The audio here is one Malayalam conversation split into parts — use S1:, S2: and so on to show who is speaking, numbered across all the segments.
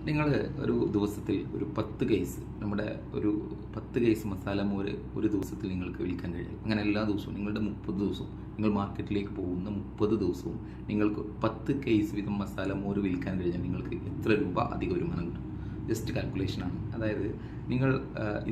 S1: നിങ്ങൾ ഒരു ദിവസത്തിൽ ഒരു 10 കേസ് നമ്മുടെ ഒരു 10 കേസ് മസാല മോര് ഒരു ദിവസത്തിൽ നിങ്ങൾക്ക് വിൽക്കാൻ കഴിയും. അങ്ങനെ എല്ലാ ദിവസവും നിങ്ങളുടെ 30 ദിവസവും നിങ്ങൾ മാർക്കറ്റിലേക്ക് പോകുന്ന 30 ദിവസവും നിങ്ങൾക്ക് 10 കേസ് വീതം മസാല മോര് വിൽക്കാൻ കഴിഞ്ഞാൽ നിങ്ങൾക്ക് എത്ര രൂപ അധിക വരുമാനം കിട്ടും? ജസ്റ്റ് കാൽക്കുലേഷനാണ്. അതായത് നിങ്ങൾ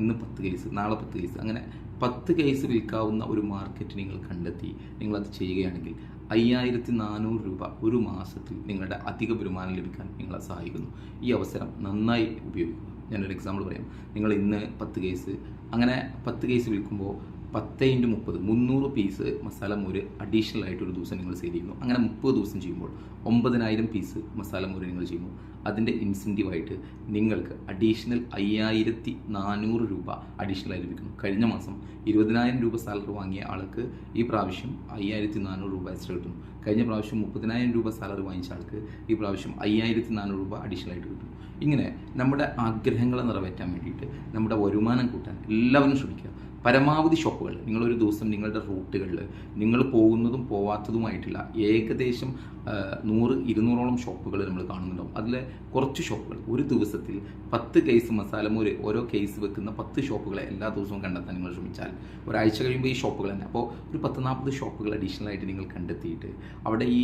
S1: ഇന്ന് 10 കേസ്, നാളെ 10 കേസ്, അങ്ങനെ 10 കേസ് വിൽക്കാവുന്ന ഒരു മാർക്കറ്റ് നിങ്ങൾ കണ്ടെത്തി നിങ്ങളത് ചെയ്യുകയാണെങ്കിൽ 5400 രൂപ ഒരു മാസത്തിൽ നിങ്ങളുടെ അധിക വരുമാനം ലഭിക്കാൻ നിങ്ങളെ സഹായിക്കുന്നു. ഈ അവസരം നന്നായി ഉപയോഗിക്കുക. ഞാനൊരു എക്സാമ്പിൾ പറയാം. നിങ്ങൾ ഇന്ന് 10 കേസ്, അങ്ങനെ 10 കേസ് വിൽക്കുമ്പോൾ 10 × 30 300 പീസ് മസാല മോര് അഡീഷണൽ ആയിട്ട് ഒരു ദിവസം നിങ്ങൾ സെയിൽ ചെയ്യുന്നു. അങ്ങനെ 30 ദിവസം ചെയ്യുമ്പോൾ 9000 പീസ് മസാല മോര് നിങ്ങൾ ചെയ്യുന്നു. അതിൻ്റെ ഇൻസെൻറ്റീവായിട്ട് നിങ്ങൾക്ക് അഡീഷണൽ 5400 രൂപ അഡീഷണലായി ലഭിക്കുന്നു. കഴിഞ്ഞ മാസം 20000 രൂപ സാലറി വാങ്ങിയ ആൾക്ക് ഈ പ്രാവശ്യം 5400 രൂപ എക്സ്ട്രാ കിട്ടുന്നു. കഴിഞ്ഞ പ്രാവശ്യം 30000 രൂപ സാലറി വാങ്ങിച്ച ആൾക്ക് ഈ പ്രാവശ്യം 5400 രൂപ അഡീഷണലായിട്ട് കിട്ടും. ഇങ്ങനെ നമ്മുടെ ആഗ്രഹങ്ങളെ നിറവേറ്റാൻ വേണ്ടിയിട്ട്, നമ്മുടെ വരുമാനം കൂട്ടാൻ എല്ലാവരും ശ്രമിക്കുക. പരമാവധി ഷോപ്പുകൾ നിങ്ങളൊരു ദിവസം നിങ്ങളുടെ റൂട്ടുകളിൽ നിങ്ങൾ പോകുന്നതും പോവാത്തതുമായിട്ടുള്ള ഏകദേശം 100-200ഓളം ഷോപ്പുകൾ നമ്മൾ കാണുന്നുണ്ടാവും. അതിലെ കുറച്ച് ഷോപ്പുകൾ ഒരു ദിവസത്തിൽ 10 കേസ് മസാലമോര് ഓരോ കേസ് വെക്കുന്ന 10 ഷോപ്പുകളെ എല്ലാ ദിവസവും കണ്ടെത്താൻ നിങ്ങൾ ശ്രമിച്ചാൽ ഒരാഴ്ച കഴിയുമ്പോൾ ഈ ഷോപ്പുകൾ തന്നെ, അപ്പോൾ ഒരു 10-40 ഷോപ്പുകൾ അഡീഷണലായിട്ട് നിങ്ങൾ കണ്ടെത്തിയിട്ട് അവിടെ ഈ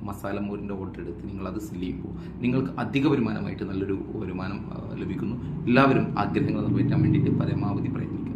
S1: മസാലമോരിൻ്റെ ഓർഡർ എടുത്ത് നിങ്ങളത് സെല് ചെയ്യുമ്പോൾ നിങ്ങൾക്ക് അധിക വരുമാനമായിട്ട് നല്ലൊരു വരുമാനം ലഭിക്കുന്നു. എല്ലാവരും ആഗ്രഹങ്ങൾ നിറവേറ്റാൻ വേണ്ടിയിട്ട് പരമാവധി പ്രയത്നിക്കും.